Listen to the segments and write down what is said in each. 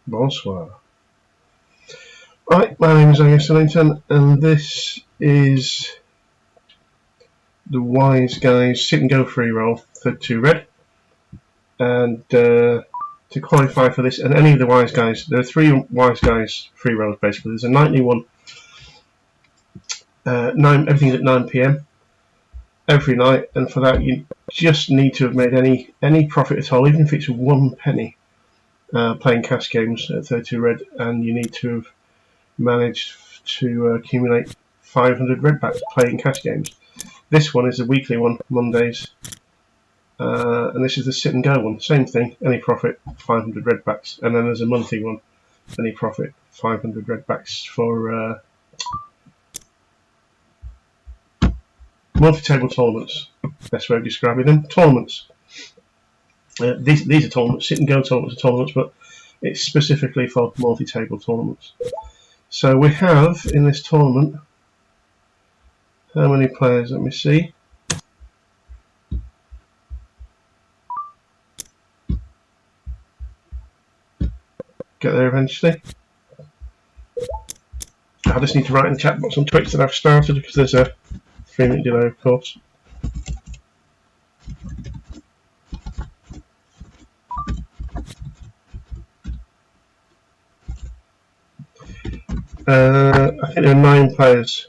Bonsoir. Right, my name is AngusD, and this is the WiseGuys Sit and Go Freeroll 32 Red. And to qualify for this, and any of the WiseGuys, there are 3 WiseGuys Freerolls basically. There's a nightly one, everything's at 9 PM every night, and for that you just need to have made any profit at all, even if it's 1 penny, playing cash games at 32 Red, and you need to have managed to accumulate 500 redbacks playing cash games. This one is a weekly one, Mondays, and this is the sit and go one. Same thing, any profit, 500 redbacks, and then there's a monthly one, any profit, 500 redbacks for multi-table tournaments. Best way of describing them, tournaments. These are tournaments, sit and go tournaments are tournaments, but it's specifically for multi-table tournaments. So we have in this tournament, how many players? Let me see. Get there eventually. I just need to write in the chat box on Twitch that I've started because there's a 3-minute delay, of course. I think there are 9 players.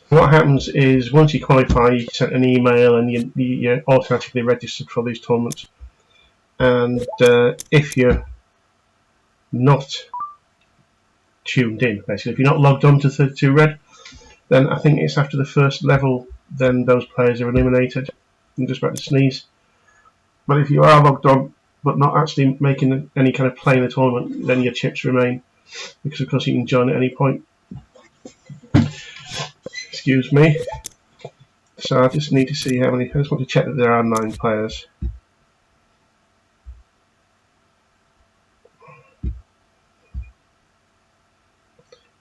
What happens is once you qualify, you send an email and you're automatically registered for these tournaments. And if you're not tuned in, basically, if you're not logged on to 32 Red, then I think it's after the first level, then those players are eliminated. I'm just about to sneeze. But if you are logged on, but not actually making any kind of play in the tournament, then your chips remain, because of course you can join at any point. Excuse me. So I just need to see how many. I just want to check that there are 9 players.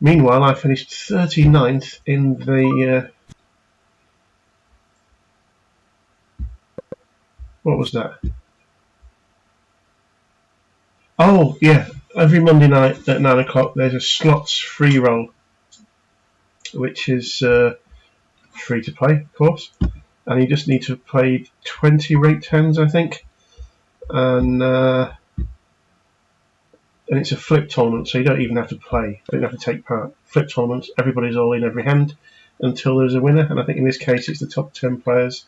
Meanwhile, I finished 39th in the. What was that? Oh, yeah. Every Monday night at 9 o'clock, there's a slots free roll, which is free to play, of course. And you just need to have played 20 rate hands, I think. And it's a flip tournament, so you don't even have to play. You don't have to take part. Flip tournaments, everybody's all in every hand until there's a winner. And I think in this case, it's the top 10 players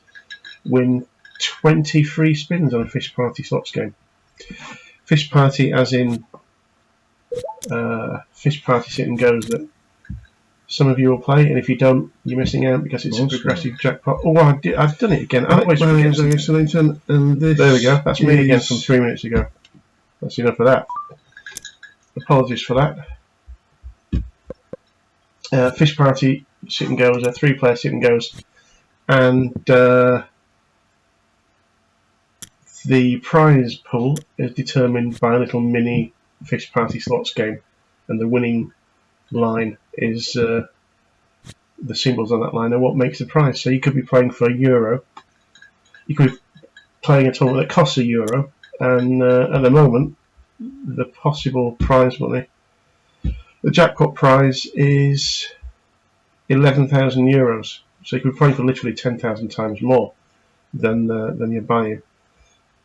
win 20 free spins on a Fish Party slots game. Fish Party as in Fish Party sit and goes that some of you will play, and if you don't, you're missing out because it's a progressive jackpot. Oh, I've done it again. I always forget. And there we go. That's me again from 3 minutes ago. That's enough of that. Apologies for that. Fish Party sit and goes, a 3-player sit and goes, and the prize pool is determined by a little mini Fish Party slots game, and the winning line is the symbols on that line are what makes the prize. So you could be playing for €1. You could be playing a tournament that costs €1, and at the moment, the possible prize money, the jackpot prize is €11,000. So you could be playing for literally 10,000 times more than you're buying.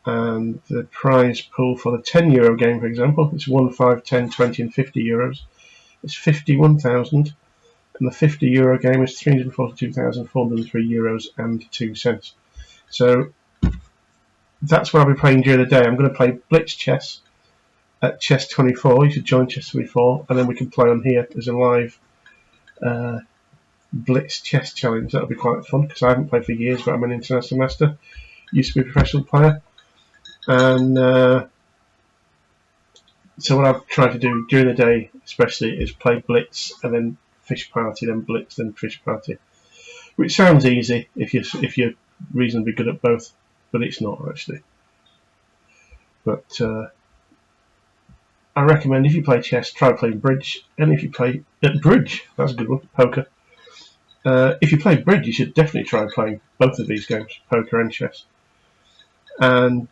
And the prize pool for the €10 game, for example, is 1, 5, 10, 20 and €50. It's 51,000, and the €50 game is €342,403 and 2 cents. So that's what I'll be playing during the day. I'm going to play Blitz Chess at Chess 24. You should join Chess 24, and then we can play on here as a live Blitz Chess challenge. That'll be quite fun because I haven't played for years, but I'm an international master. Used to be a professional player. And so what I've tried to do during the day especially is play Blitz and then Fish Party, then Blitz, then Fish Party, which sounds easy if you're reasonably good at both, but it's not actually. But I recommend if you play chess, try playing bridge, and if you play bridge, that's a good one, poker, If you play bridge, you should definitely try playing both of these games, poker and chess. And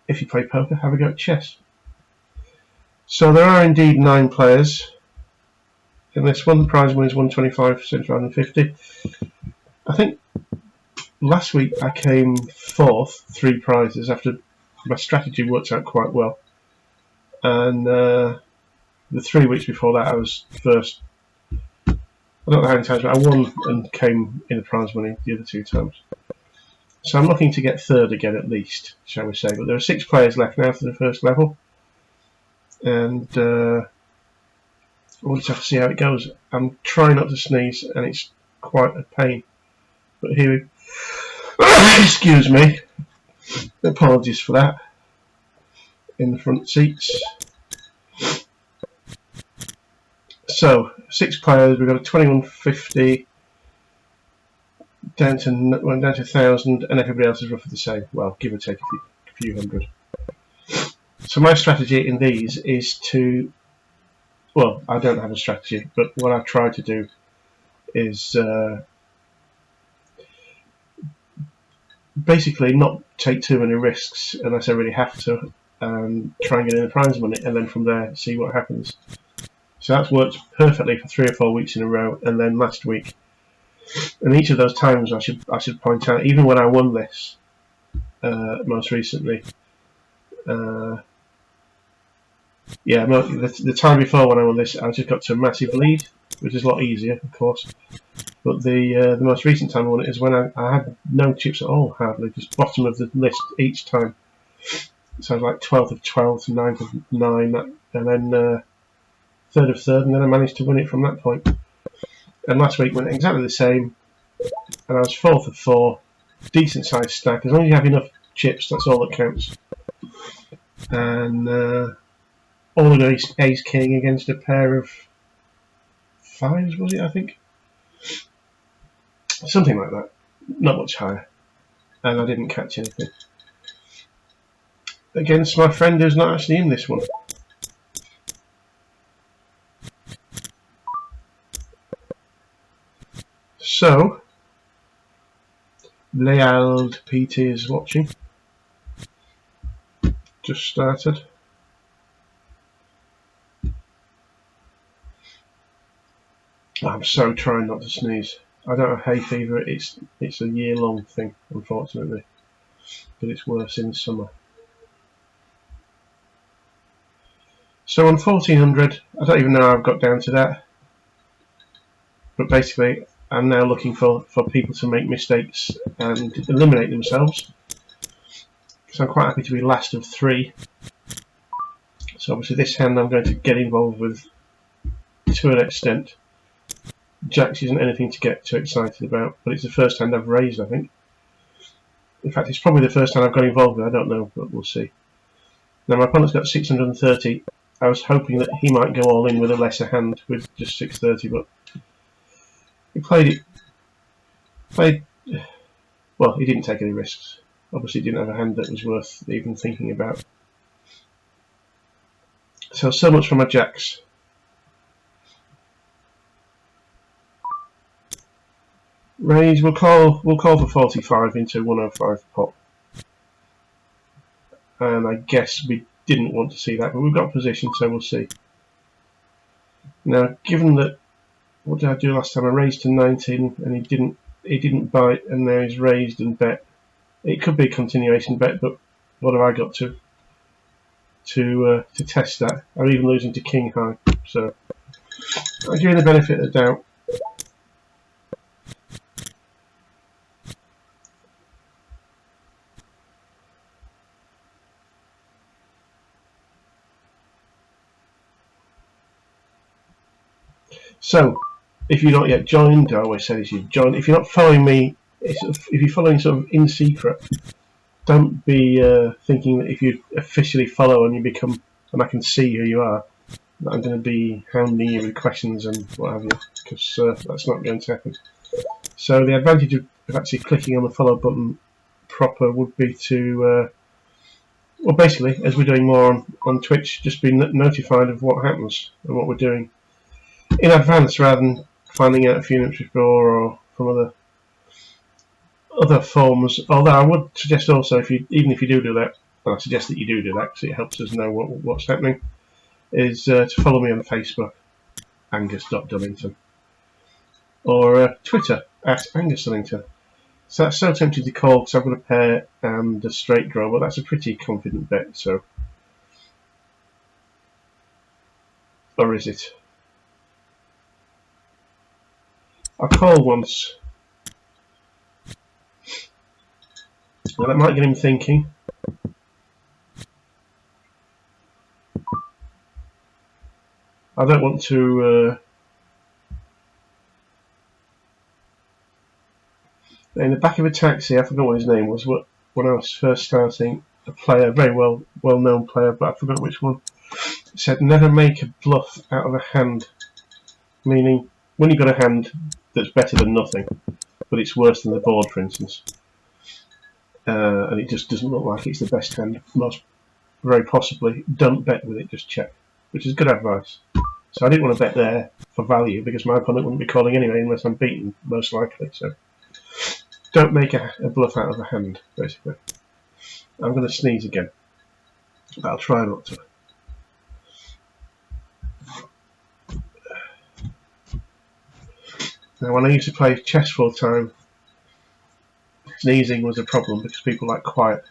if you play poker, have a go at chess. So there are indeed 9 players in this one. The prize money is 125, 75 and 50. I think last week I came 4th, 3 prizes, after my strategy worked out quite well. And the 3 weeks before that I was first. I don't know how many times, but I won and came in the prize money the other 2 times. So I'm looking to get 3rd again at least, shall we say. But there are 6 players left now for the first level. And we'll just have to see how it goes. I'm trying not to sneeze, and it's quite a pain. But here we excuse me. Apologies for that. In the front seats. So 6 players. We've got a 2150 down to 1,000, and everybody else is roughly the same. Well, give or take a few hundred. So my strategy in these is to, well, I don't have a strategy, but what I try to do is basically not take too many risks unless I really have to, and try and get in the prize money, and then from there see what happens. So that's worked perfectly for 3 or 4 weeks in a row, and then last week. And each of those times, I should point out, even when I won this most recently, yeah, the time before when I won this, I just got to a massive lead, which is a lot easier, of course. But the most recent time I won it is when I had no chips at all, hardly, just bottom of the list each time. So I was like 12th of 12th, 9th of 9, and then 3rd of 3rd, and then I managed to win it from that point. And last week went exactly the same, and I was 4th of 4, decent sized stack. As long as you have enough chips, that's all that counts. And all of those ace king against a pair of 5s, was it, I think? Something like that. Not much higher. And I didn't catch anything. Against my friend who's not actually in this one. So, Leald PT is watching. Just started. I'm so trying not to sneeze. I don't have hay fever. It's a year-long thing, unfortunately, but it's worse in the summer. So on 1400, I don't even know how I've got down to that, but basically I'm now looking for people to make mistakes and eliminate themselves. So I'm quite happy to be last of 3. So obviously this hand I'm going to get involved with to an extent. Jacks isn't anything to get too excited about, but it's the first hand I've raised, I think. In fact, it's probably the first hand I've got involved with, I don't know, but we'll see. Now my opponent's got 630. I was hoping that he might go all in with a lesser hand with just 630, but he played well, he didn't take any risks. Obviously he didn't have a hand that was worth even thinking about. So much for my jacks. Raise, we'll call for 45 into 105 pot. And I guess we didn't want to see that, but we've got position, so we'll see. Now, given that, what did I do last time? I raised to 19 and he didn't bite, and now he's raised and bet. It could be a continuation bet, but what have I got to test that? I'm even losing to king high, so I'll give you the benefit of the doubt. So, if you're not yet joined, I always say this, you've joined. If you're not following me, if you're following sort of in secret, don't be thinking that if you officially follow and you become, and I can see who you are, that I'm going to be hounding you with questions and what have you, because that's not going to happen. So the advantage of actually clicking on the follow button proper would be to, well, basically, as we're doing more on Twitch, just be notified of what happens and what we're doing in advance rather than finding out a few minutes before, or from other forms. Although I would suggest also, even if you do that, and I suggest that you do that because it helps us know what's happening, is to follow me on Facebook, Angus.Dullington, or Twitter @AngusDullington. So that's so tempting to call because I've got a pair and a straight draw, but that's a pretty confident bet. So, or is it? I call once. Well, that might get him thinking. I don't want to. In the back of a taxi, I forgot what his name was. When I was first starting, a player, very well-known player, but I forgot which one, said never make a bluff out of a hand. Meaning, when you've got a hand that's better than nothing, but it's worse than the board, for instance, and it just doesn't look like it's the best hand, very possibly, don't bet with it, just check, which is good advice. So I didn't want to bet there for value because my opponent wouldn't be calling anyway unless I'm beaten, most likely. So don't make a bluff out of a hand, basically. I'm going to sneeze again, but I'll try not to. Now, when I used to play chess full time, sneezing was a problem because people like quiet.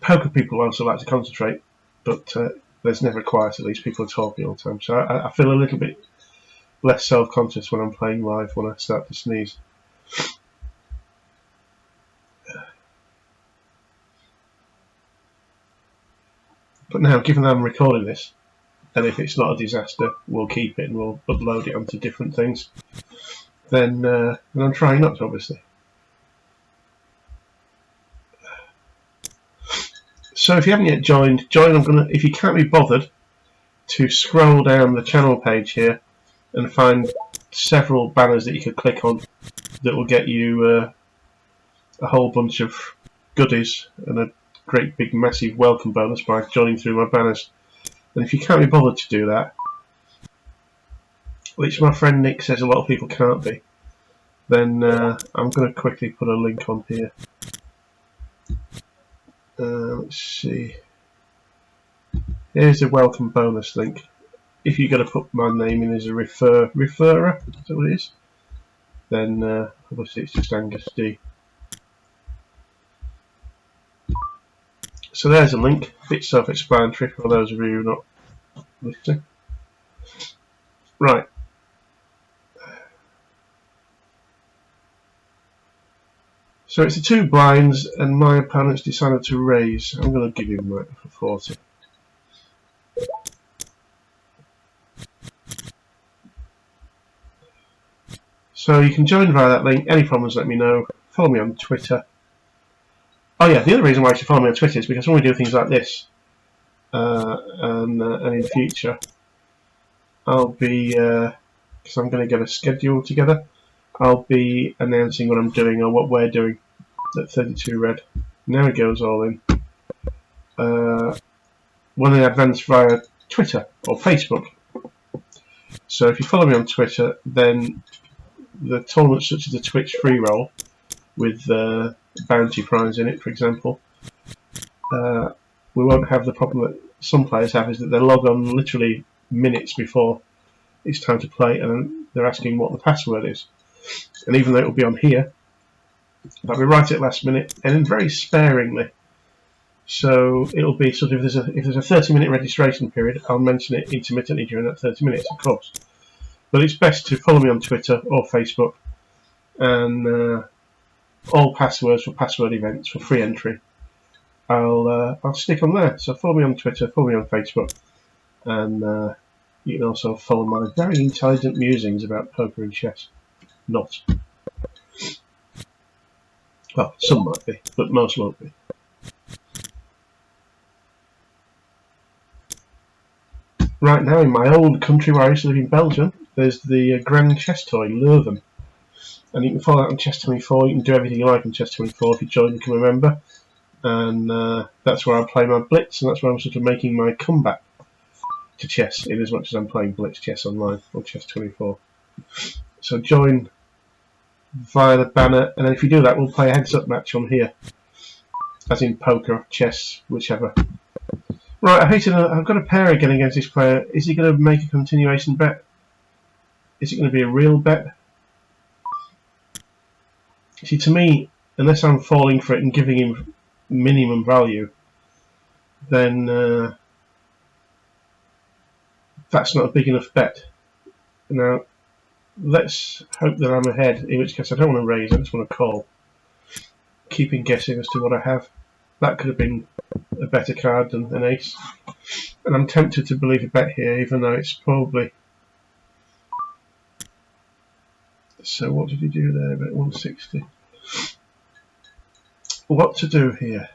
Poker people also like to concentrate, but there's never quiet, at least people are talking all the time. So I feel a little bit less self-conscious when I'm playing live when I start to sneeze. But now, given that I'm recording this, and if it's not a disaster, we'll keep it and we'll upload it onto different things, then I'm trying not to, obviously. So if you haven't yet joined, join. If you can't be bothered, to scroll down the channel page here and find several banners that you could click on that will get you a whole bunch of goodies and a great big massive welcome bonus by joining through my banners. And if you can't be bothered to do that, which my friend Nick says a lot of people can't be, then I'm going to quickly put a link on here. Let's see. Here's a welcome bonus link. If you're going to put my name in as a referrer, is that what it is? Then obviously it's just AngusD. So there's a link. A bit self-explanatory for those of you who are not listening. Right. So it's the two blinds, and my opponent's decided to raise. I'm going to give him that for 40. So you can join via that link. Any problems, let me know. Follow me on Twitter. Oh yeah, the other reason why you should follow me on Twitter is because when we do things like this, and in future, I'll be, because I'm going to get a schedule together, I'll be announcing what I'm doing or what we're doing at 32 Red. Now it goes all in. One in advance via Twitter or Facebook. So if you follow me on Twitter, then the tournaments such as the Twitch Freeroll with bounty prize in it, for example, we won't have the problem that some players have, is that they log on literally minutes before it's time to play and they're asking what the password is. And even though it will be on here, but we write it last minute and then very sparingly. So it'll be sort of, if there's a 30-minute registration period, I'll mention it intermittently during that 30 minutes, of course. But it's best to follow me on Twitter or Facebook, and all passwords for password events for free entry, I'll stick on there. So follow me on Twitter, follow me on Facebook, and you can also follow my very intelligent musings about poker and chess. Not. Well, some might be, but most won't be. Right now, in my old country where I used to live in Belgium, there's the Grand Chess Toy, Leuven. And you can follow that on Chess24. You can do everything you like on Chess24 if you join and become a member. And that's where I play my blitz, and that's where I'm sort of making my comeback. to chess in as much as I'm playing Blitz Chess Online or Chess24. So join via the banner, and then if you do that, we'll play a heads-up match on here, as in poker, chess, whichever. Right, I've got a pair again against this player. Is he going to make a continuation bet? Is it going to be a real bet? See, to me, unless I'm falling for it and giving him minimum value, then that's not a big enough bet. Now, let's hope that I'm ahead, in which case I don't want to raise, I just want to call. Keeping guessing as to what I have. That could have been a better card than an ace. And I'm tempted to believe a bet here, even though it's probably... So what did he do there? Bet 160. What to do here?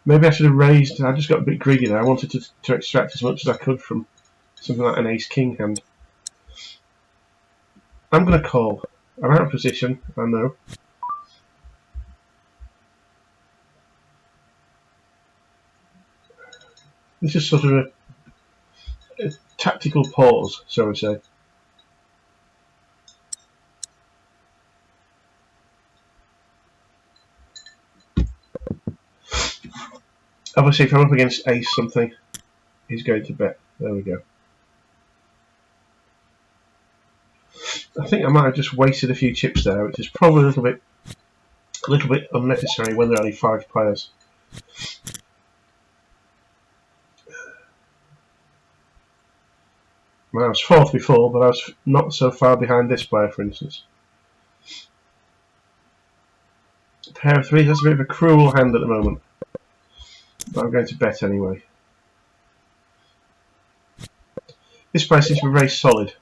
Maybe I should have raised. I just got a bit greedy there. I wanted to extract as much as I could from something like an ace-king hand. I'm going to call. I'm out of position, I know. This is sort of a tactical pause, so to say. Obviously, if I'm up against ace something, he's going to bet. There we go. I think I might have just wasted a few chips there, which is probably a little bit unnecessary when there are only 5 players. Well, I was 4th before, but I was not so far behind this player, for instance. A pair of 3s, that's a bit of a cruel hand at the moment. But I'm going to bet anyway. This player seems to be very solid.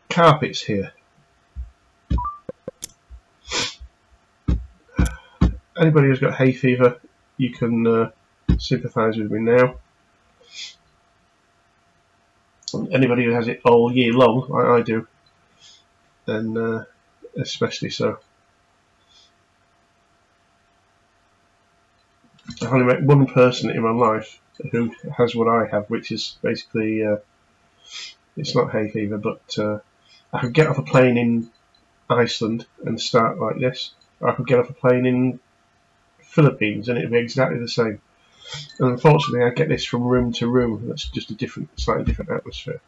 Carpet's here. Anybody who's got hay fever, you can sympathise with me now. Anybody who has it all year long, I do, and especially so. I've only met one person in my life who has what I have, which is basically, it's not hay fever, but I could get off a plane in Iceland and start like this, or I could get off a plane in Philippines and it'd be exactly the same. And unfortunately, I get this from room to room. That's just a slightly different atmosphere.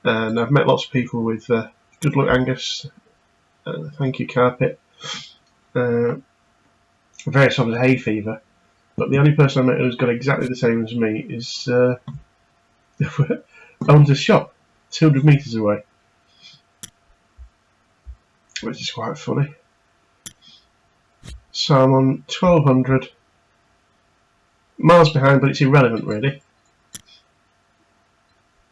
And I've met lots of people with good luck, Angus. Thank you, Carpet. Various forms of hay fever. But the only person I met who's got exactly the same as me is owns a shop 200 metres away, which is quite funny. So I'm on 1200. Miles behind, but it's irrelevant really.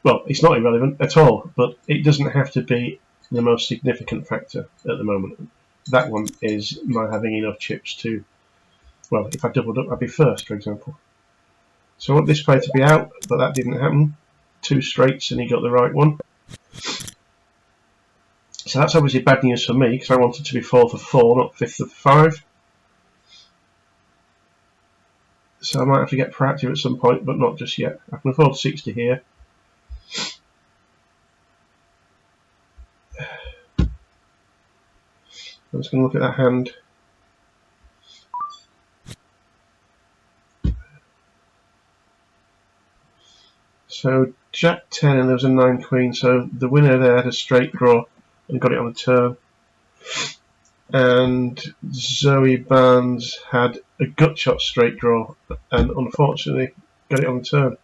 Well, it's not irrelevant at all, but it doesn't have to be the most significant factor at the moment. That one is my having enough chips to, well, if I doubled up, I'd be first, for example. So I want this player to be out, but that didn't happen. 2 straights and he got the right one. So that's obviously bad news for me, because I wanted to be 4th of 4, not 5th of 5. So I might have to get proactive at some point, but not just yet. I can afford 60 here. I'm just going to look at that hand. So Jack 10 and there was a 9 queen, so the winner there had a straight draw and got it on the turn. And Zoe Barnes had a gut shot straight draw and unfortunately got it on the turn.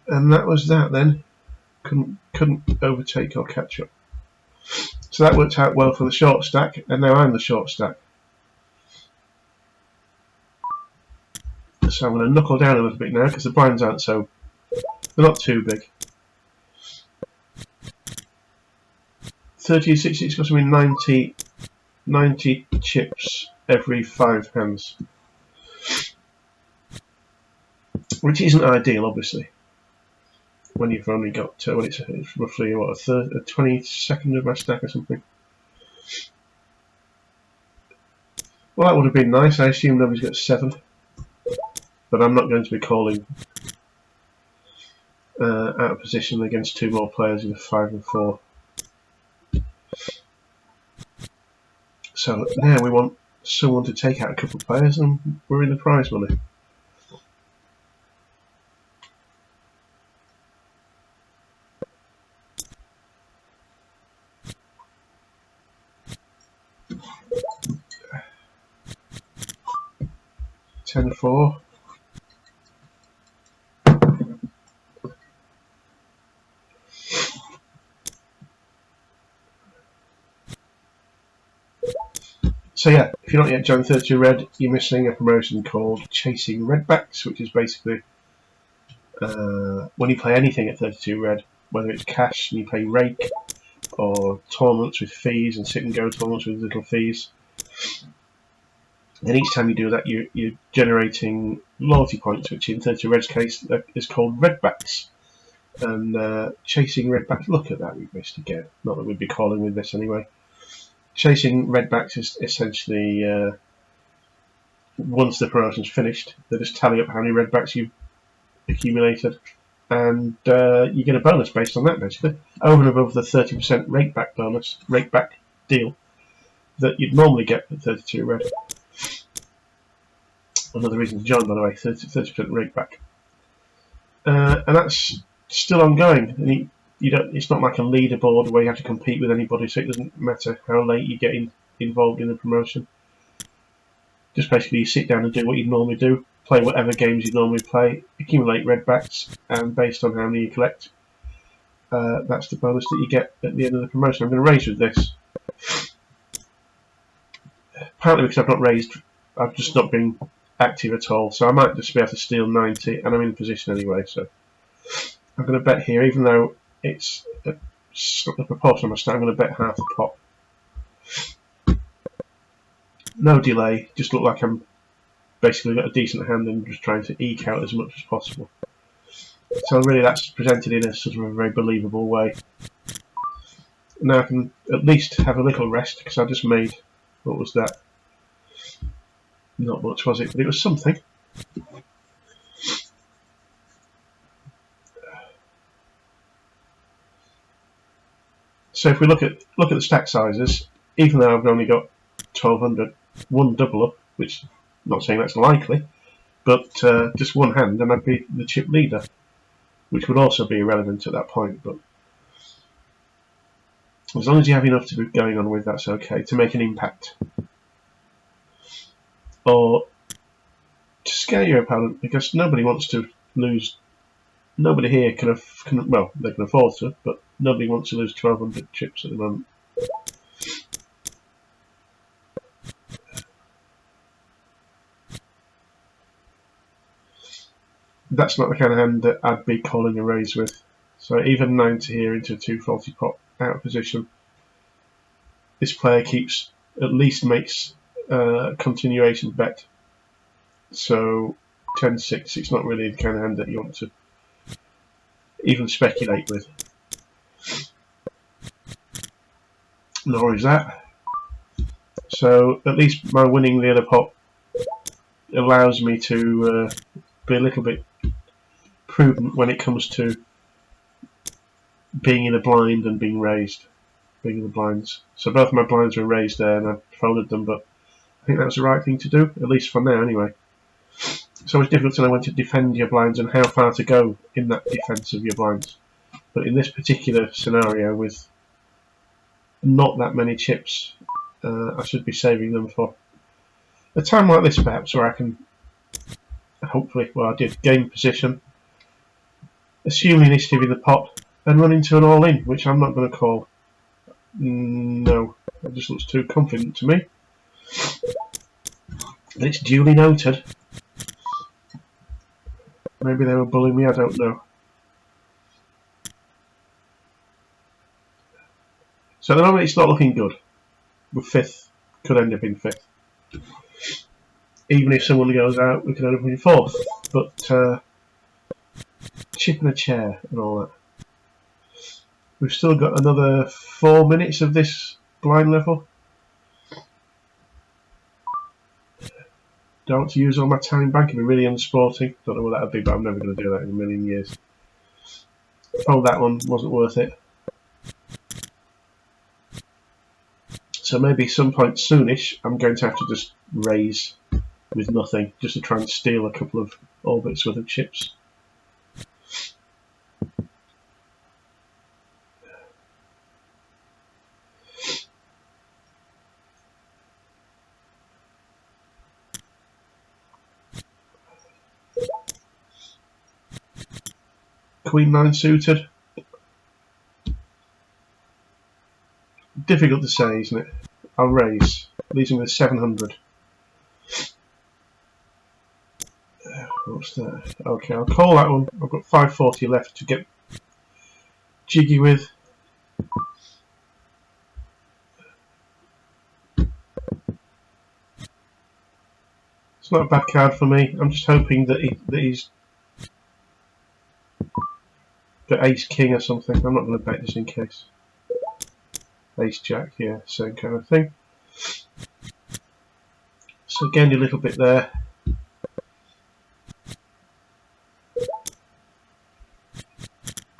And that was that then. Couldn't overtake or catch up. So that worked out well for the short stack, and now I'm the short stack. So I'm going to knuckle down a little bit now because the blinds aren't so, they're not too big. 30 and 60, it's got to be 90 chips every 5 hands, which isn't ideal, obviously. When you've only got when it's roughly what a 22nd of my stack or something. Well, that would have been nice. I assume nobody's got 7. But I'm not going to be calling out of position against 2 more players with 5 and 4. So now we want someone to take out a couple of players and we're in the prize money. $10-4. So yeah, if you're not yet joined 32 Red, you're missing a promotion called Chasing Redbacks, which is basically when you play anything at 32 Red, whether it's cash and you play rake, or tournaments with fees and sit and go tournaments with little fees. And each time you do that, you're generating loyalty points, which in 32 Red's case is called Redbacks. And Chasing Redbacks, look at that, we've missed again. Not that we'd be calling with this anyway. Chasing Redbacks is essentially once the promotion's finished, they just tally up how many Redbacks you've accumulated, and you get a bonus based on that, basically, over and above the 30% rakeback bonus, rakeback deal that you'd normally get at 32 Red. Another reason to join, by the way, 30% rakeback, and that's still ongoing. And you don't. It's not like a leaderboard where you have to compete with anybody, so it doesn't matter how late you get involved in the promotion. Just basically you sit down and do what you normally do, play whatever games you normally play, accumulate redbacks, and based on how many you collect, that's the bonus that you get at the end of the promotion. I'm going to raise with this, partly because I've just not been active at all, so I might just be able to steal 90, and I'm in position anyway, so I'm going to bet here, even though it's a proportion of my start, I'm going to bet half the pot. No delay, just look like I'm basically got a decent hand and just trying to eke out as much as possible. So really that's presented in a sort of a very believable way. Now I can at least have a little rest, because I just made, what was that? Not much, was it? But it was something. So if we look at the stack sizes, even though I've only got 1200, one double up, which I'm not saying that's likely, but just one hand and I'd be the chip leader, which would also be irrelevant at that point. But as long as you have enough to be going on with, that's okay, to make an impact. Or to scare your opponent, because nobody wants to lose. Nobody here well, they can afford to, but nobody wants to lose 1200 chips at the moment. That's not the kind of hand that I'd be calling a raise with. So even 90 here into a 240 pot out of position. This player at least makes a continuation bet. So 10-6, it's not really the kind of hand that you want to even speculate with. Nor is that. So at least my winning the other pot allows me to be a little bit prudent when it comes to being in a blind and being raised. Being in the blinds. So both my blinds were raised there and I folded them, but I think that was the right thing to do, at least for now anyway. It's always difficult to know when to defend your blinds and how far to go in that defence of your blinds. But in this particular scenario, with not that many chips, I should be saving them for a time like this, perhaps, where I can hopefully, well, I did gain position, assume initiative in the pot, and run into an all-in, which I'm not going to call. No, that just looks too confident to me. But it's duly noted. Maybe they were bullying me, I don't know. So at the moment it's not looking good. With 5th, could end up in 5th. Even if someone goes out, we could end up in 4th. But chip and a chair and all that. We've still got another 4 minutes of this blind level. Do I want to use all my time bank and be really unsporting? Don't know what that would be, but I'm never going to do that in a million years. Fold that one, wasn't worth it. So maybe some point soonish I'm going to have to just raise with nothing, just to try and steal a couple of orbits worth of chips. Queen 9 suited. Difficult to say, isn't it? I'll raise. Leaves me with 700. What's that? Okay, I'll call that one. I've got 540 left to get jiggy with. It's not a bad card for me. I'm just hoping that he's got Ace King or something. I'm not going to bet just in case. Ace Jack, yeah, same kind of thing. So gained a little bit there.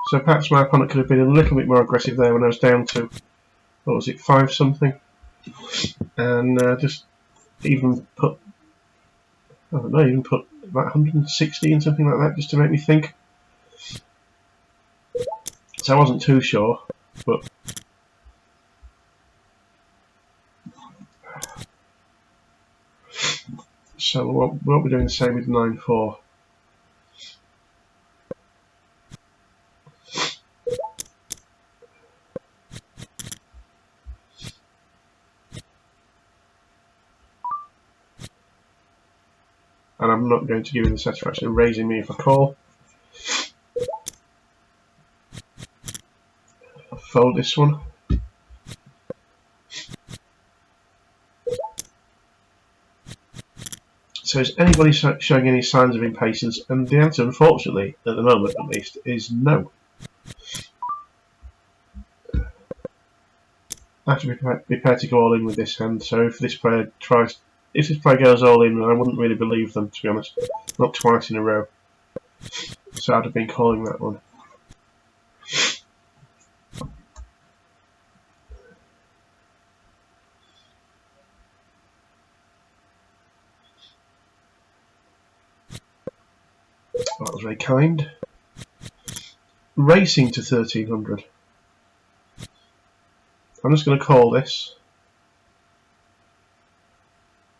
So perhaps my opponent could have been a little bit more aggressive there when I was down to, what was it, 5 something, and just even put, I don't know, even put about 160 and something like that just to make me think. So I wasn't too sure, but so we'll be doing the same with 9-4. And I'm not going to give him the satisfaction of raising me if I call. I'll fold this one. So is anybody showing any signs of impatience? And the answer, unfortunately, at the moment at least, is no. I have to be prepared to go all in with this hand. So if this player goes all in, I wouldn't really believe them, to be honest. Not twice in a row. So I'd have been calling that one. That was very kind. Racing to 1300. I'm just going to call this.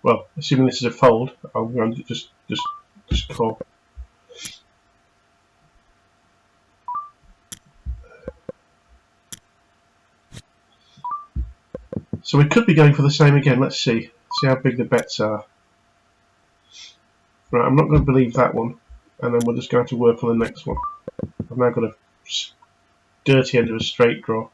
Well, assuming this is a fold, I'm going to just call. So we could be going for the same again. Let's see how big the bets are. Right, I'm not going to believe that one, and then we're just going to work on the next one. I've now got a dirty end of a straight draw.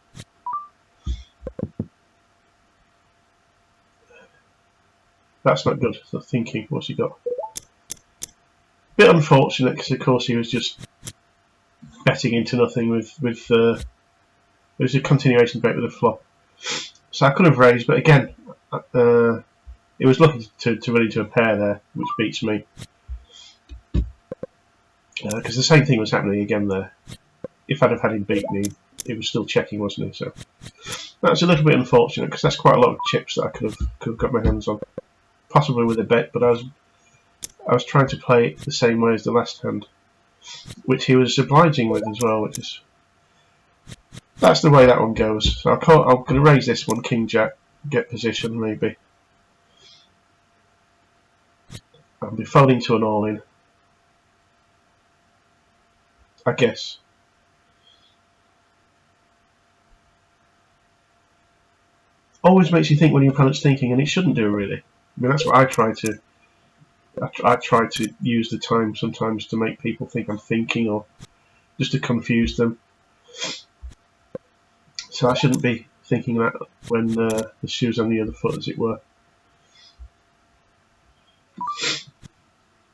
That's not good. Not thinking. What's he got? Bit unfortunate because of course he was just betting into nothing with it was a continuation bet with a flop. So I could have raised, but again, it was looking to run into a pair there, which beats me. Because the same thing was happening again there. If I'd have had him beat me, it was still checking, wasn't he? So that's a little bit unfortunate because that's quite a lot of chips that I could have got my hands on, possibly with a bet. But I was trying to play it the same way as the last hand, which he was obliging with as well. That's the way that one goes. So I'm going to raise this one, King Jack, get position maybe. I'll be folding to an all-in, I guess. Always makes you think when your opponent's thinking, and it shouldn't do really. I mean, that's what I try to. I try to use the time sometimes to make people think I'm thinking, or just to confuse them. So I shouldn't be thinking that when the shoe's on the other foot, as it were.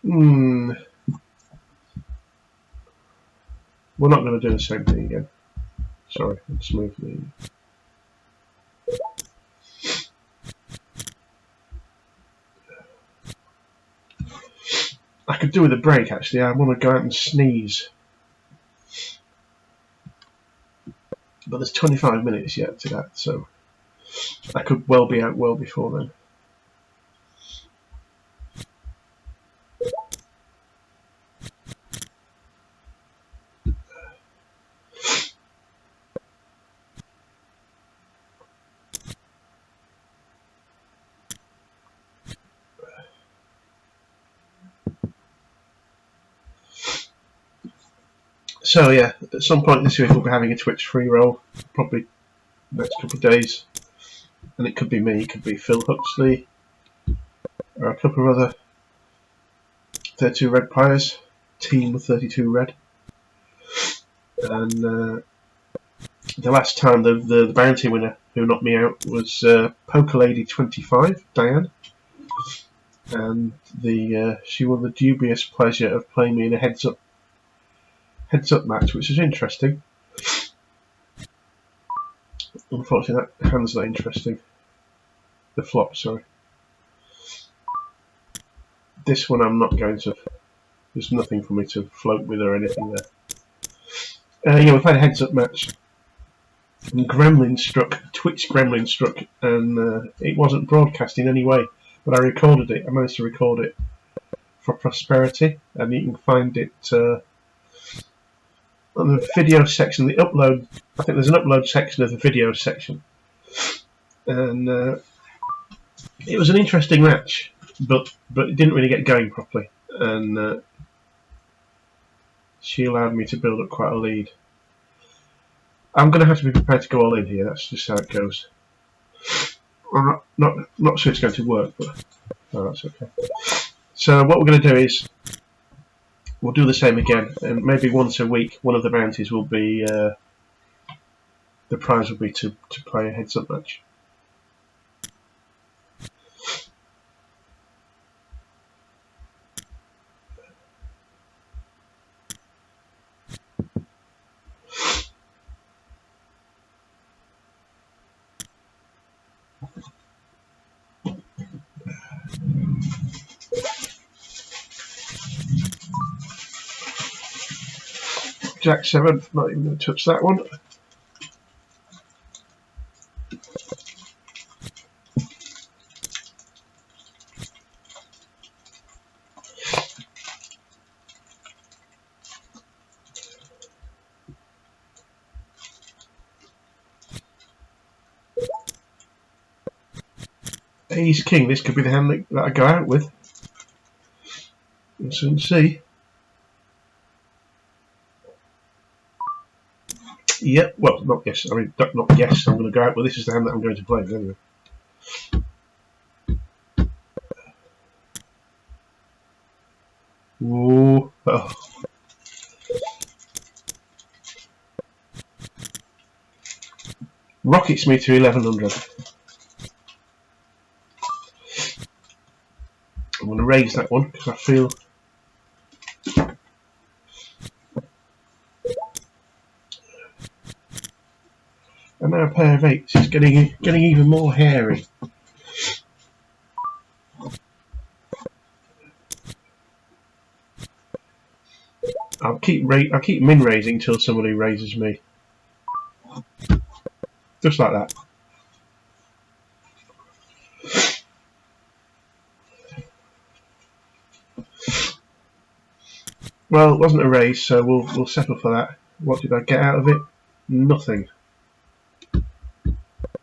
We're not going to do the same thing again. Sorry, let's move the. I could do with a break actually. I want to go out and sneeze. But there's 25 minutes yet to that, so I could well be out well before then. So yeah, at some point this week we'll be having a Twitch free roll, probably next couple of days. And it could be me, it could be Phil Huxley, or a couple of other 32 red players, team of 32 red. And the last time the bounty winner who knocked me out was Poker Lady 25, Diane. And she won the dubious pleasure of playing me in a heads up match, which is interesting. Unfortunately, that hand's not interesting. The flop, sorry. This one I'm not going to. There's nothing for me to float with or anything there. Yeah, we played a heads up match. And Twitch Gremlin struck, and it wasn't broadcast in any way, but I recorded it. I managed to record it for prosperity, and you can find it on the video section, the upload. I think there's an upload section of the video section, and it was an interesting match, but it didn't really get going properly, and she allowed me to build up quite a lead. I'm going to have to be prepared to go all in here. That's just how it goes. I'm not sure it's going to work, but that's okay. So what we're going to do is we'll do the same again, and maybe once a week one of the bounties will be the prize will be to play a heads up match. Jack 7, not even going to touch that one. Ace King, this could be the hand that I go out with. We'll soon see. Yep, well, not yes. I mean, not yes. I'm going to go out with this is the hand that I'm going to play anyway. Ooh, oh. Rockets me to 1100. I'm going to raise that one because I feel. And now a pair of 8s is getting even more hairy. I'll keep min raising till somebody raises me, just like that. Well, it wasn't a raise, so we'll settle for that. What did I get out of it? Nothing.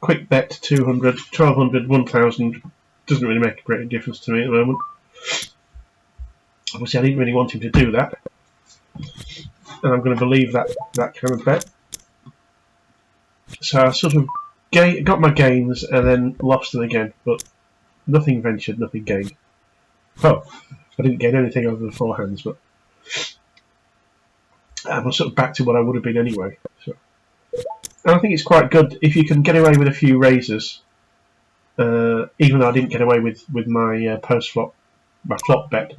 Quick bet 200, 1200, 1000 doesn't really make a great difference to me at the moment. Obviously, I didn't really want him to do that, and I'm going to believe that kind of bet. So I sort of got my gains and then lost them again, but nothing ventured, nothing gained. Well, I didn't gain anything over the 4 hands, but I'm sort of back to what I would have been anyway. So. And I think it's quite good if you can get away with a few raises, even though I didn't get away with my post-flop, my flop bet,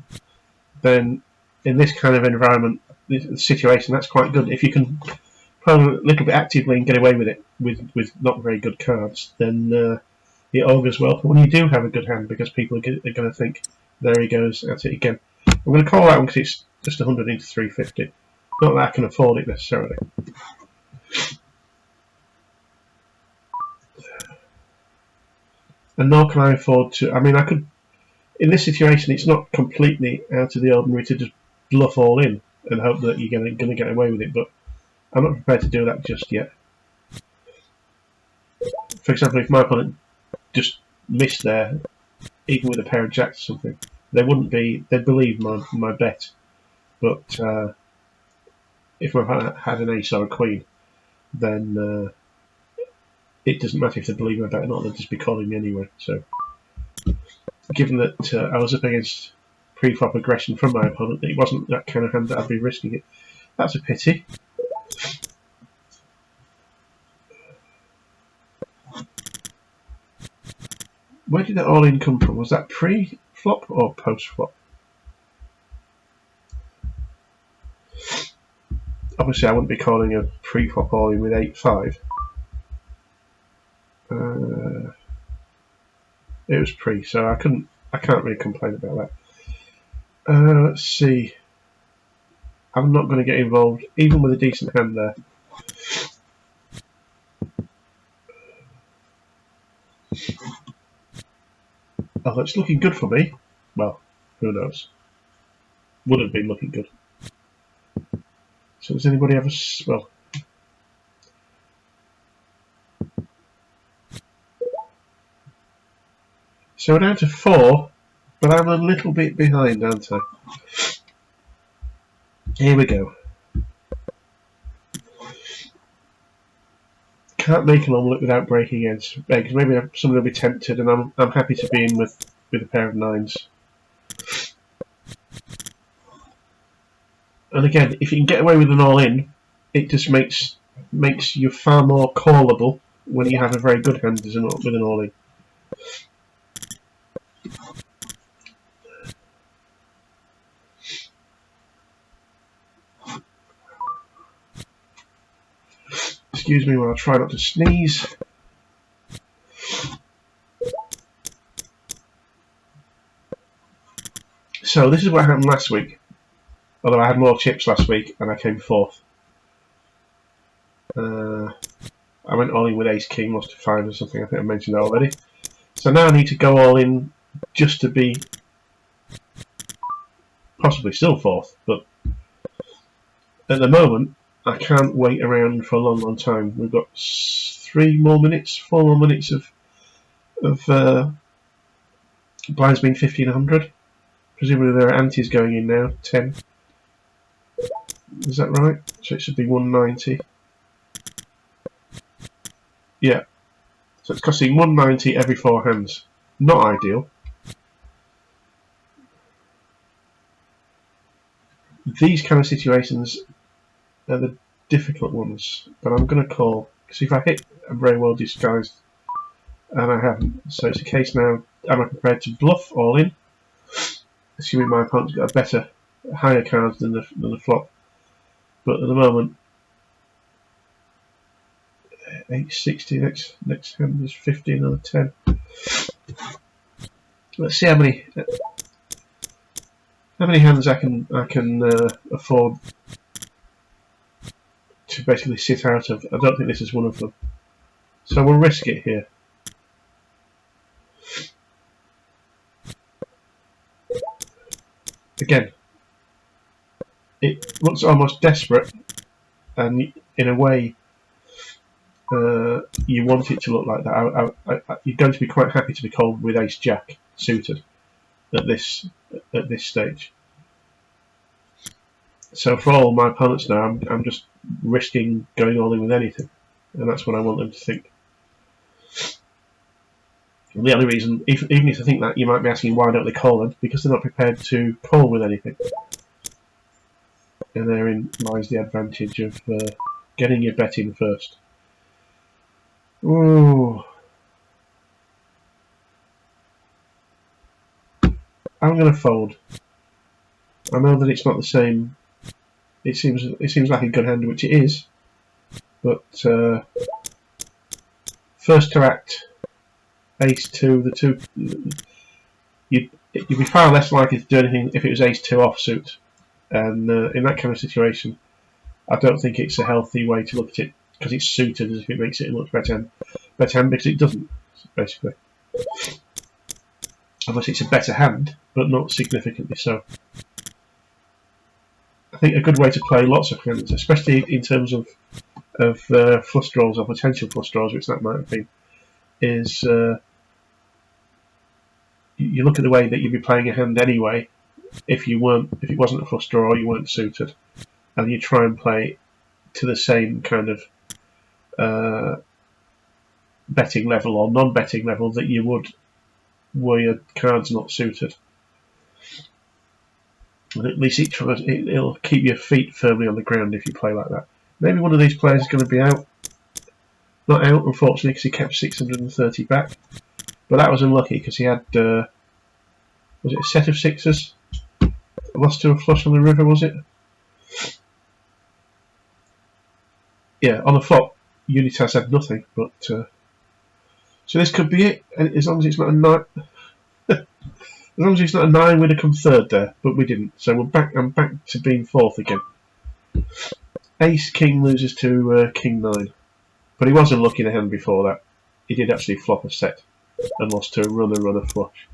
then in this kind of environment, this situation, that's quite good. If you can play a little bit actively and get away with it with not very good cards, then it augurs well for when you do have a good hand, because people are going to think, there he goes, that's it again. I'm going to call that one because it's just 100 into 350. Not that I can afford it necessarily. And nor can I afford to. I mean, I could. In this situation, it's not completely out of the ordinary to just bluff all in and hope that you're going to get away with it, but I'm not prepared to do that just yet. For example, if my opponent just missed there, even with a pair of jacks or something, they wouldn't be. They'd believe my bet. But if I've had an ace or a queen, then it doesn't matter if they believe my bet or not. They'll just be calling me anyway. So, given that I was up against pre-flop aggression from my opponent, it wasn't that kind of hand that I'd be risking it. That's a pity. Where did that all-in come from? Was that pre-flop or post-flop? Obviously, I wouldn't be calling a pre-flop all-in with 8-5. It was pre, so I can't really complain about that. Let's see. I'm not going to get involved, even with a decent hand there. Oh, it's looking good for me. Well, who knows? Would have been looking good. So does anybody have a... well... So we're down to 4, but I'm a little bit behind, aren't I? Here we go. Can't make an omelette without breaking eggs. Maybe somebody will be tempted, and I'm happy to be in with a pair of 9s. And again, if you can get away with an all-in, it just makes you far more callable when you have a very good hand with an all-in. Excuse me while I try not to sneeze. So this is what happened last week. Although I had more chips last week and I came 4th. I went all in with ace king, lost to 5 or something. I think I mentioned that already. So now I need to go all in just to be possibly still 4th. But at the moment, I can't wait around for a long time. We've got 4 more minutes of blinds being 1500. Presumably there are antes going in now, 10. Is that right? So it should be 190. Yeah. So it's costing 190 every 4 hands. Not ideal. These kind of situations are the difficult ones, but I'm going to call, because if I hit, I'm very well disguised, and I haven't. So it's a case now, am I prepared to bluff all in, assuming my opponent's got a better, higher cards than the flop. But at the moment, 860, next hand is 50, another 10. Let's see how many hands I can afford to basically sit out of. I don't think this is one of them. So we'll risk it here. Again, it looks almost desperate, and in a way, you want it to look like that. You're going to be quite happy to be called with Ace Jack suited at this stage. So for all my opponents now, I'm just risking going all in with anything, and that's what I want them to think. And the only reason, even if they think that, you might be asking why don't they call them? Because they're not prepared to call with anything. And therein lies the advantage of getting your bet in first. Ooh. I'm going to fold. I know that it's not the same. It seems like a good hand, which it is. But first to act, ace 2, the 2. you'd be far less likely to do anything if it was ace-2 offsuit. And in that kind of situation, I don't think it's a healthy way to look at it because it's suited as if it makes it look better because it doesn't, basically. Obviously, it's a better hand, but not significantly so. I think a good way to play lots of hands, especially in terms of flush draws or potential flush draws, which that might have been, is you look at the way that you'd be playing a hand anyway. If it wasn't a flush draw or you weren't suited, and you try and play to the same kind of betting level or non-betting level that you would were your cards not suited. And at least it'll keep your feet firmly on the ground if you play like that. Maybe one of these players is going to be out. Not out, unfortunately, because he kept 630 back. But that was unlucky because he had, was it a set of sixes? Lost to a flush on the river, was it? Yeah, on the flop, Unitas had nothing, but so this could be it. And as long as it's not a 9, as long as it's not a 9, we'd have come third there, but we didn't. So we're back. I'm back to being fourth again. Ace King loses to King 9, but he was unlucky in a hand before that. He did actually flop a set and lost to a runner flush.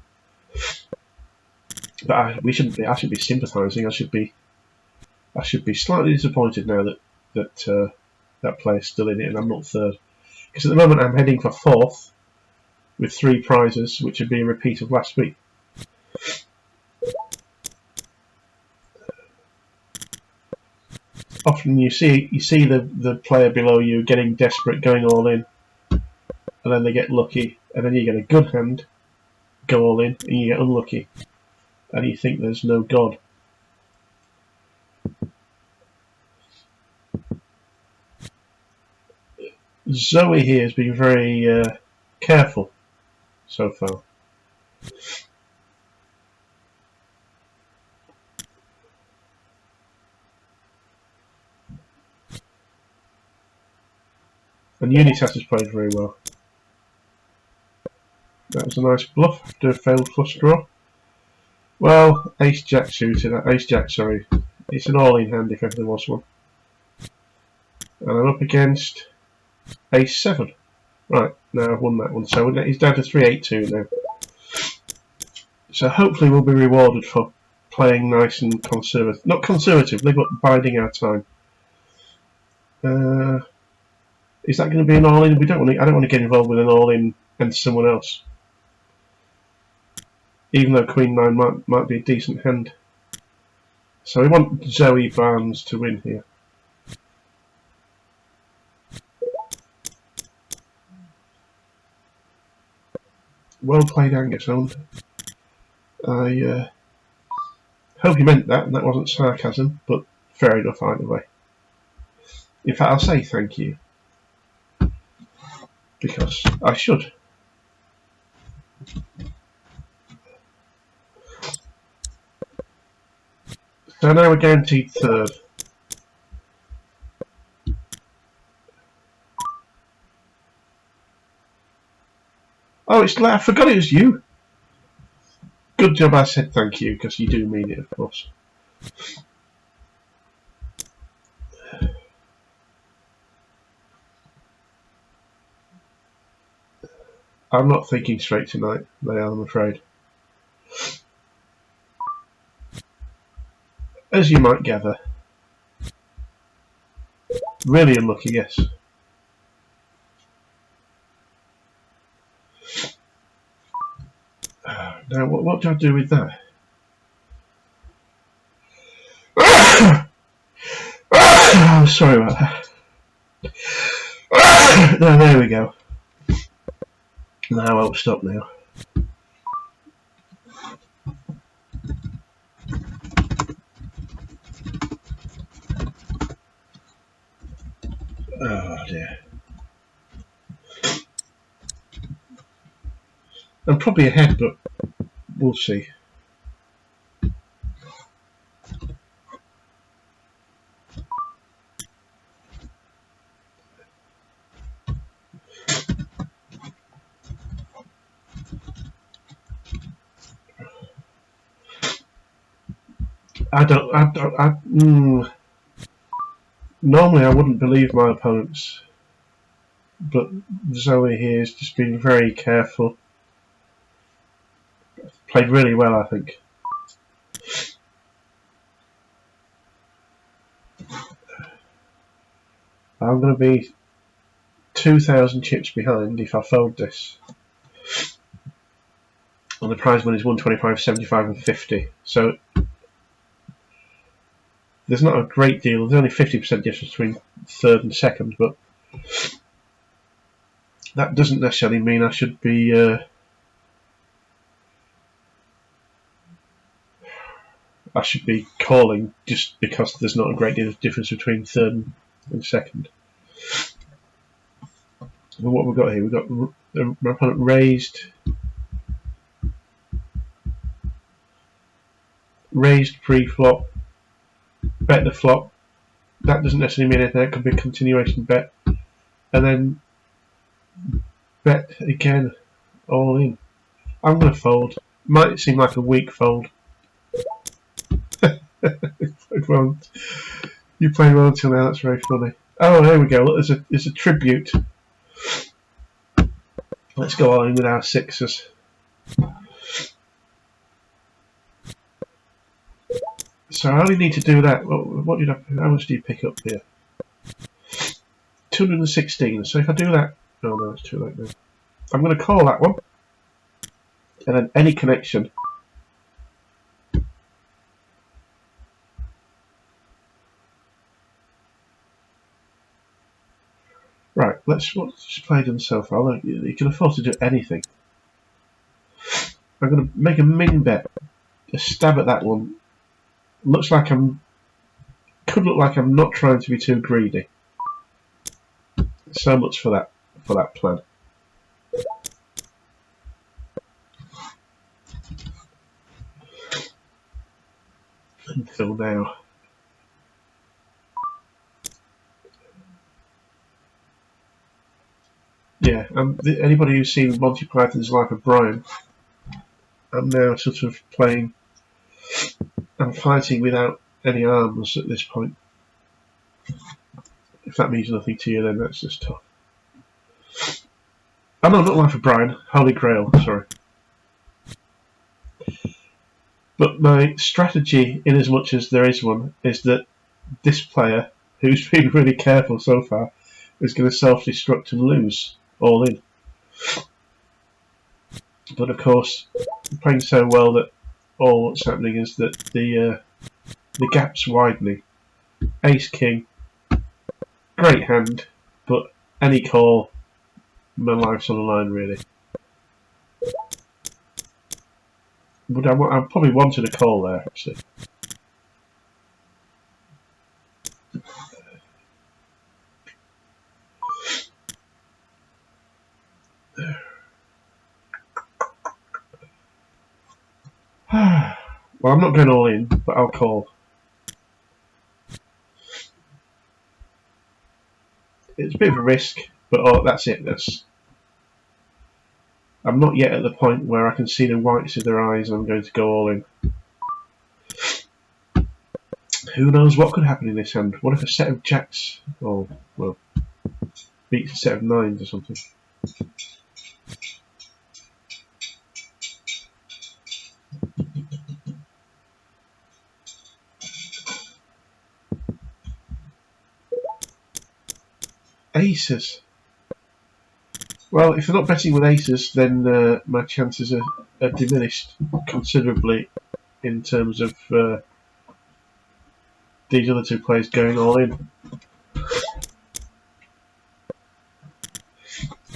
But we shouldn't be. I should be sympathising. I should be slightly disappointed now that player's still in it and I'm not third. Because at the moment I'm heading for fourth with 3 prizes, which would be a repeat of last week. Often you see the player below you getting desperate, going all in, and then they get lucky, and then you get a good hand, go all in, and you get unlucky, and you think there's no God. Zoe here has been very careful so far. And Unitas has played very well. That was a nice bluff after a failed flush draw. Well, Ace Jack suited. Ace Jack, sorry. It's an all-in hand if ever there was one. And I'm up against Ace 7. Right, now I've won that one. So he's down to 382 now. So hopefully we'll be rewarded for playing nice and conservative. Not conservatively, but biding our time. Is that going to be an all-in? I don't want to get involved with an all-in and someone else. Even though Queen 9 might be a decent hand. So we want Zoe Barnes to win here. Well played, Angus. I hope you meant that and that wasn't sarcasm, but fair enough either way. In fact, I'll say thank you. Because I should. So now we're guaranteed third. Oh, I forgot it was you. Good job I said thank you, because you do mean it, of course. I'm not thinking straight tonight, Leah, I'm afraid. As you might gather. Really unlucky, yes. Now, what do I do with that? Oh, sorry about that. No, there we go. Now I'll stop now. Oh dear. I'm probably ahead, but we'll see. Normally I wouldn't believe my opponents, but Zoe here has just been very careful. Played really well, I think. I'm going to be 2,000 chips behind if I fold this. And the prize money is 125, 75 and 50. So there's not a great deal. There's only 50% difference between third and second, but that doesn't necessarily mean I should be calling just because there's not a great deal of difference between third and second. And what we've got here, we've got my opponent raised pre-flop, bet the flop. That doesn't necessarily mean anything. It could be a continuation bet, and then bet again, all in. I'm going to fold. Might seem like a weak fold. You played well until now. That's very funny. Oh, there we go. Look, there's a tribute. Let's go all in with our sixes. So I only need to do that. What did how much do you pick up here? 216. So if I do that, oh no, it's too late now. I'm going to call that one, and then any connection. Right, what's played in so far? Look, you can afford to do anything. I'm going to make a min bet, a stab at that one. Could look like I'm not trying to be too greedy. So much for that plan. Until now. Yeah, anybody who's seen Monty Python's Life of Brian, I'm now sort of playing. I'm fighting without any arms at this point. If that means nothing to you, then that's just tough. Oh no, not Life of Brian. Holy Grail, sorry. But my strategy, in as much as there is one, is that this player, who's been really careful so far, is going to self-destruct and lose all in. But of course, I'm playing so well that all what's happening is that the gap's widening. Ace King, great hand, but any call, my life's on the line really. But I probably wanted a call there actually. Well, I'm not going all in, but I'll call. It's a bit of a risk, but that's it. I'm not yet at the point where I can see the whites of their eyes and I'm going to go all in. Who knows what could happen in this hand? What if a set of jacks, beats a set of nines or something? Aces. Well, if they're not betting with aces, then my chances are diminished considerably in terms of these other two players going all in.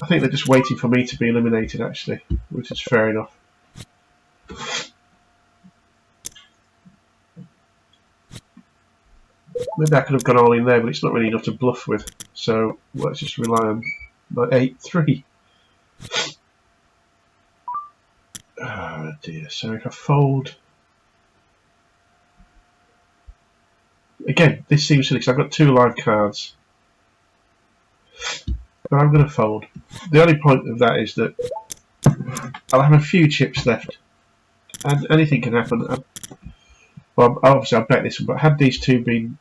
I think they're just waiting for me to be eliminated, actually, which is fair enough. Maybe I could have gone all in there, but it's not really enough to bluff with. So let's just rely on my 8-3. Oh dear. So if I fold. Again, this seems silly because I've got two live cards. But I'm going to fold. The only point of that is that I'll have a few chips left. And anything can happen. Well, obviously I bet this one, but had these two been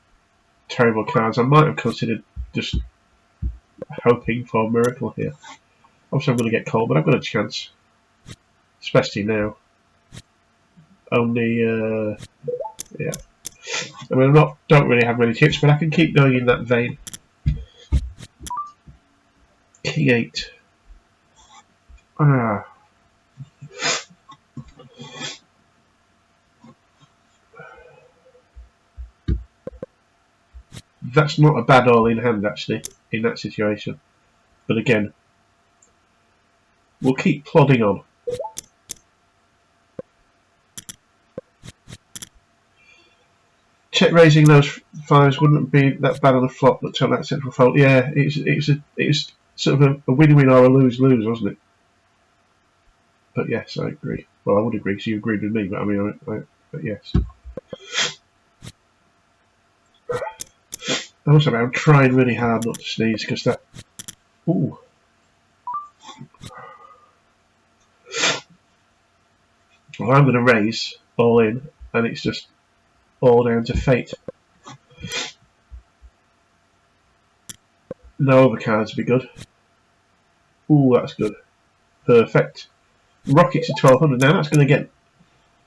terrible cards, I might have considered just hoping for a miracle here. Obviously I'm going to get cold, but I've got a chance. Especially now. Only, yeah. I mean, don't really have many tips, but I can keep going in that vein. King 8. Ah. That's not a bad all in hand, actually, in that situation. But again, we'll keep plodding on. Check raising those 5s wouldn't be that bad on the flop, but turn that central fold. Yeah, it's sort of a win-win or a lose-lose, wasn't it? But yes, I agree. Well, I would agree because you agreed with me, but I mean, but yes. Also, I'm trying really hard not to sneeze because that. Ooh. Well, I'm going to raise all in, and it's just all down to fate. No overcards would be good. Ooh, that's good. Perfect. Rockets to 1200. Now that's going to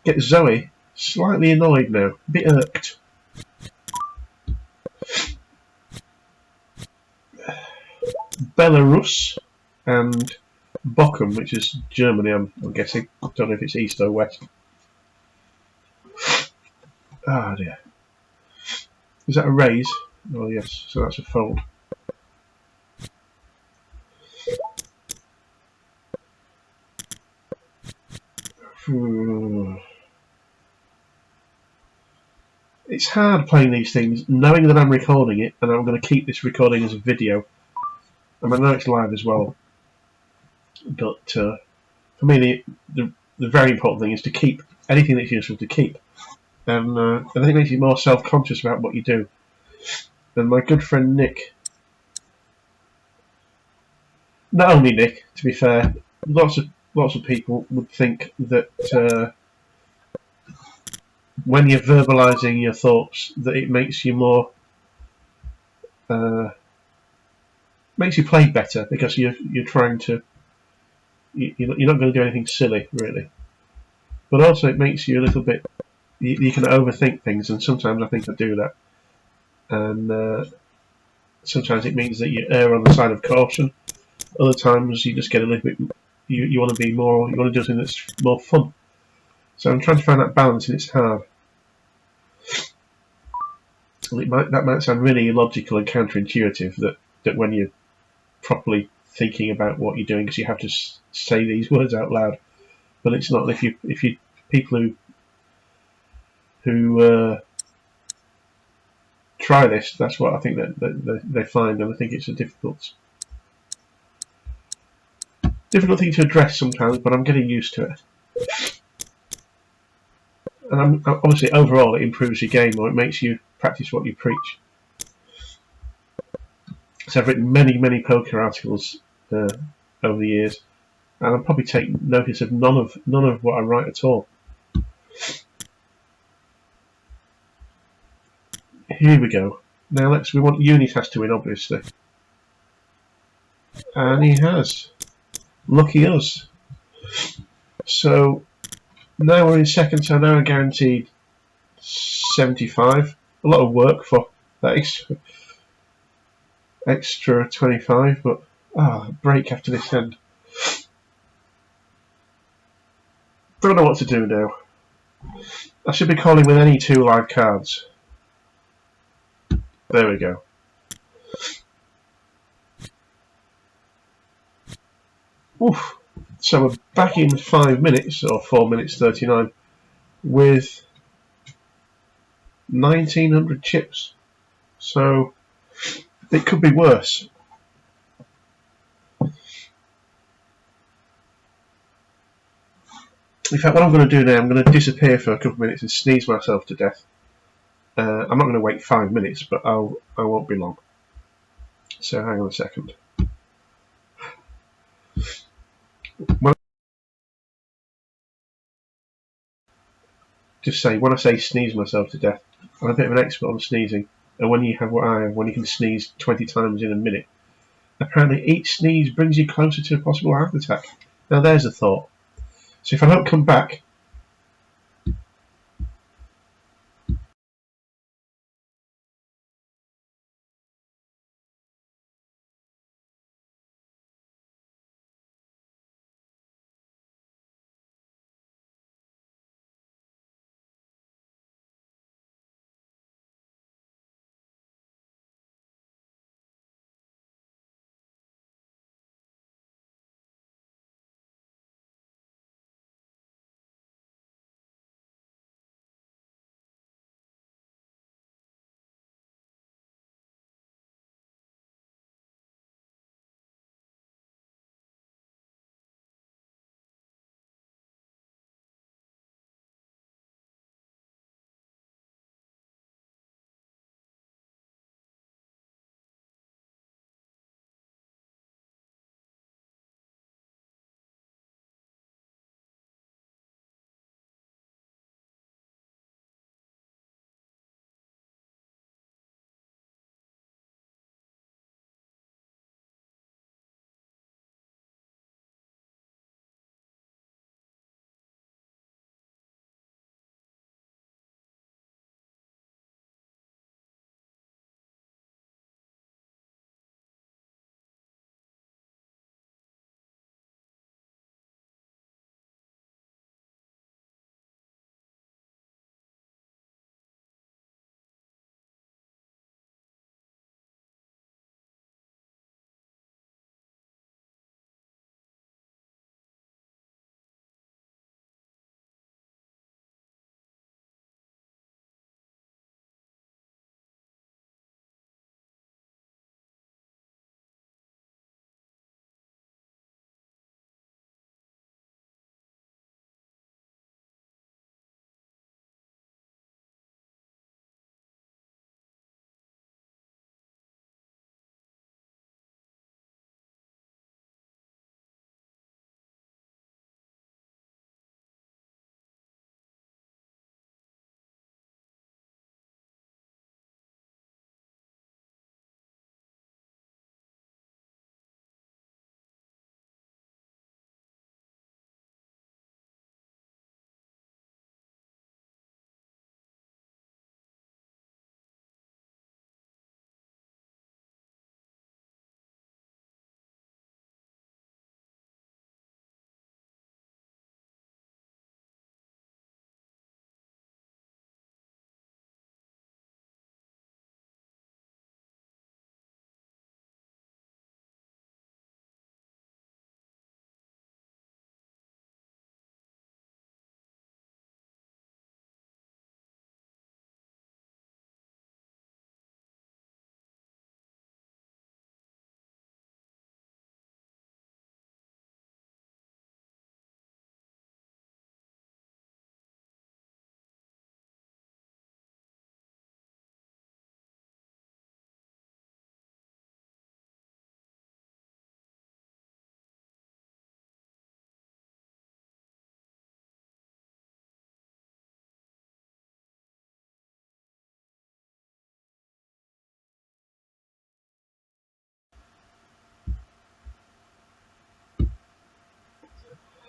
get Zoe slightly annoyed now. A bit irked. Belarus and Bochum, which is Germany, I'm guessing. I don't know if it's east or west. Ah, dear. Is that a raise? Oh, yes. So that's a fold. It's hard playing these things, knowing that I'm recording it, and I'm going to keep this recording as a video. And I know it's live as well. But for me, the very important thing is to keep anything that's useful to keep. And I think it makes you more self-conscious about what you do. And my good friend Nick, not only Nick, to be fair, lots of people would think that when you're verbalising your thoughts, that it makes you more makes you play better because you're trying to you're not going to do anything silly really. But also it makes you a little bit you can overthink things, and sometimes I think I do that. And sometimes it means that you err on the side of caution. Other times you just get a little bit. You want to be more. You want to do something that's more fun. So I'm trying to find that balance, and it's hard. That might sound really illogical and counterintuitive. That when you're properly thinking about what you're doing, because you have to say these words out loud. But it's not. If you people who try this, that's what I think that they find, and I think it's a difficult thing to address sometimes, but I'm getting used to it. And obviously, overall, it improves your game, or it makes you practice what you preach. So I've written many poker articles over the years, and I'll probably take notice of none of what I write at all. Here we go. Now we want Unitas to win, obviously, and he has. Lucky us. So now we're in second, so now I'm guaranteed 75. A lot of work for that extra 25, but break after this end. Don't know what to do now. I should be calling with any two live cards. There we go. Oof. So we're back in 5 minutes, or 4 minutes 39, with 1900 chips. So it could be worse. In fact, what I'm going to do now, I'm going to disappear for a couple of minutes and sneeze myself to death. I'm not going to wait 5 minutes, but I won't be long. So hang on a second. just say, when I say sneeze myself to death, I'm a bit of an expert on sneezing. And when you have what I have, when you can sneeze 20 times in a minute, apparently each sneeze brings you closer to a possible heart attack. Now there's a thought. So if I don't come back,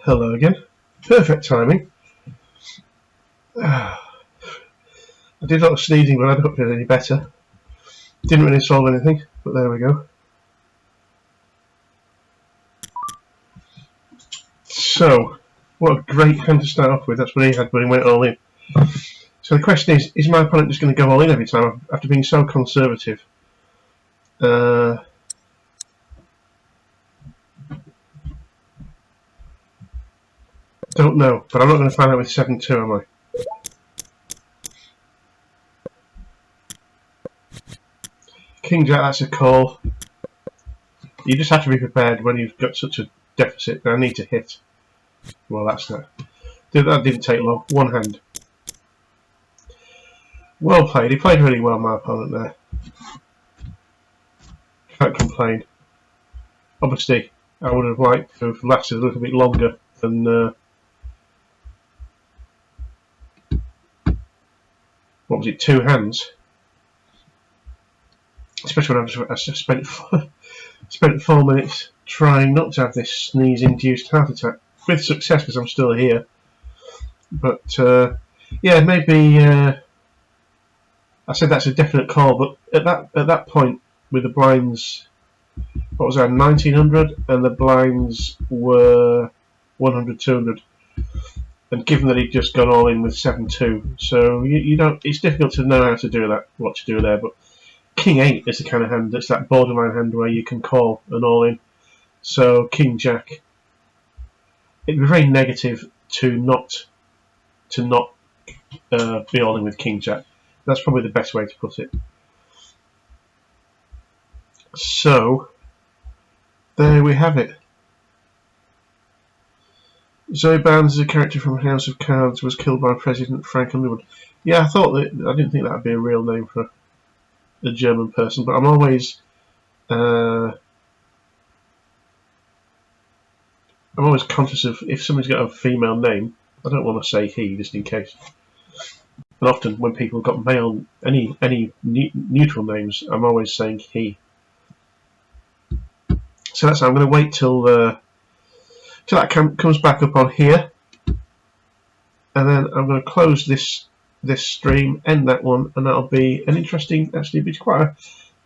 hello again. Perfect timing. I did a lot of sneezing, but I don't feel any better. Didn't really solve anything, but there we go. So, what a great hand to start off with. That's what he had when he went all in. So the question is my opponent just going to go all in every time after being so conservative? Don't know, but I'm not going to find out with 7-2, am I? King Jack, that's a call. You just have to be prepared when you've got such a deficit. I need to hit. Well, that's that. That didn't take long. One hand. Well played. He played really well, my opponent there. Can't complain. Obviously, I would have liked to have lasted a little bit longer than what was it, 2 hands. Especially when I spent 4 minutes trying not to have this sneeze-induced heart attack, with success because I'm still here. But yeah, maybe I said that's a definite call. But at that point, with the blinds, what was that, 1900, and the blinds were 100, 200. And given that he'd just gone all in with 7-2, so you don't. It's difficult to know how to do that, what to do there. But King 8 is the kind of hand that's that borderline hand where you can call an all in. So King Jack, it'd be very negative to not be all in with King Jack. That's probably the best way to put it. So there we have it. Zoe Barnes, a character from House of Cards, was killed by President Frank Underwood. Yeah, I didn't think that would be a real name for a German person, but I'm always conscious of if somebody's got a female name, I don't want to say he just in case. And often when people have got male, any neutral names, I'm always saying he. So that's. I'm going to wait till that comes back up on here, and then I'm going to close this stream, end that one, and that'll be an interesting. Actually, it's quite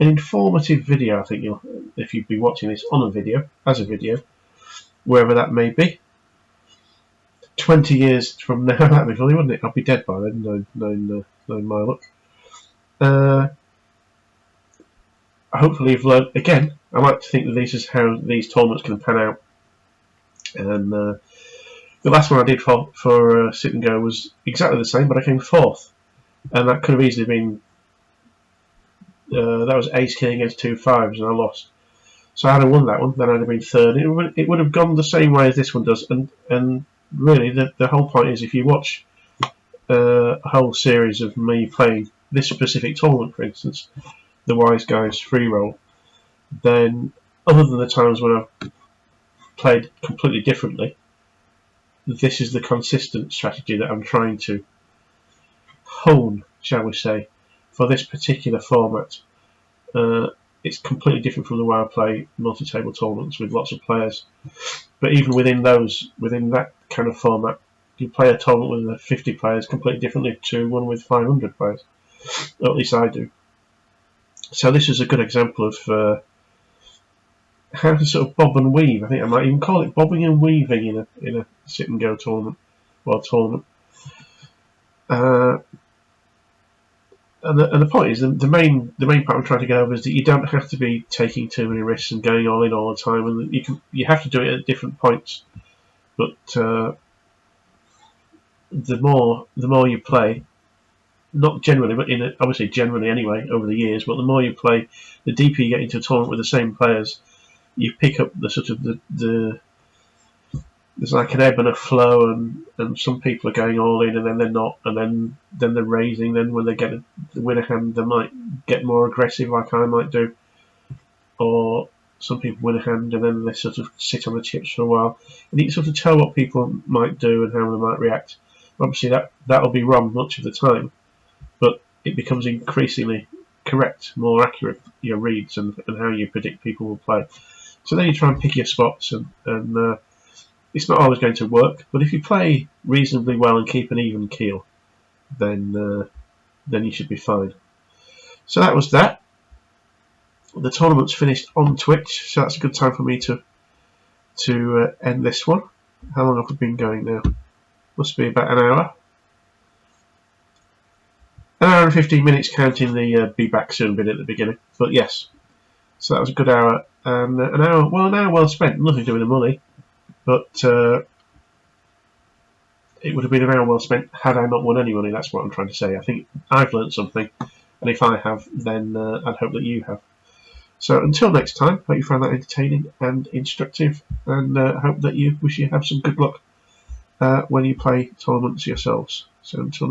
an informative video. I think if you'd be watching this on a video, as a video, wherever that may be. 20 years from now, that'd be funny, wouldn't it? I'll be dead by then, knowing my luck. Hopefully you've learned. Again, I like to think that this is how these tournaments can pan out. And the last one I did for Sit and Go was exactly the same, but I came 4th. And that could have easily been... that was Ace King against 2 5s, and I lost. So had I won that one, then I'd have been 3rd. It would have gone the same way as this one does, and really, the whole point is if you watch a whole series of me playing this specific tournament, for instance, the WiseGuys Freeroll, then other than the times when I've played completely differently, this is the consistent strategy that I'm trying to hone, shall we say, for this particular format. It's completely different from the way I play multi-table tournaments with lots of players. But even within that kind of format, you play a tournament with 50 players completely differently to one with 500 players. Or at least I do. So this is a good example of how to sort of bob and weave. I think I might even call it bobbing and weaving in a sit and go tournament. And the point is, the main part I'm trying to get over is that you don't have to be taking too many risks and going all in all the time, and you have to do it at different points. But the more you play, not generally, but obviously generally anyway over the years, but the more you play, the deeper you get into a tournament with the same players, you pick up the sort of the there's like an ebb and a flow, and some people are going all in and then they're not, and then they're raising. Then when they get the winner hand, they might get more aggressive, like I might do, or some people win a hand and then they sort of sit on the chips for a while, and you can sort of tell what people might do and how they might react. Obviously, that'll be wrong much of the time, but it becomes increasingly correct, more accurate, your reads and how you predict people will play. So then you try and pick your spots, and it's not always going to work, but if you play reasonably well and keep an even keel, then you should be fine. So that was that. The tournament's finished on Twitch, so that's a good time for me to end this one. How long have we been going now? Must be about an hour. An hour and 15 minutes counting the be back soon bit at the beginning. But yes, so that was a good hour. And an hour well spent. Nothing to do with the money, but it would have been an hour well spent had I not won any money. That's what I'm trying to say. I think I've learned something, and if I have, then I'd hope that you have. So until next time, hope you found that entertaining and instructive, and hope that you have some good luck when you play tournaments yourselves. So until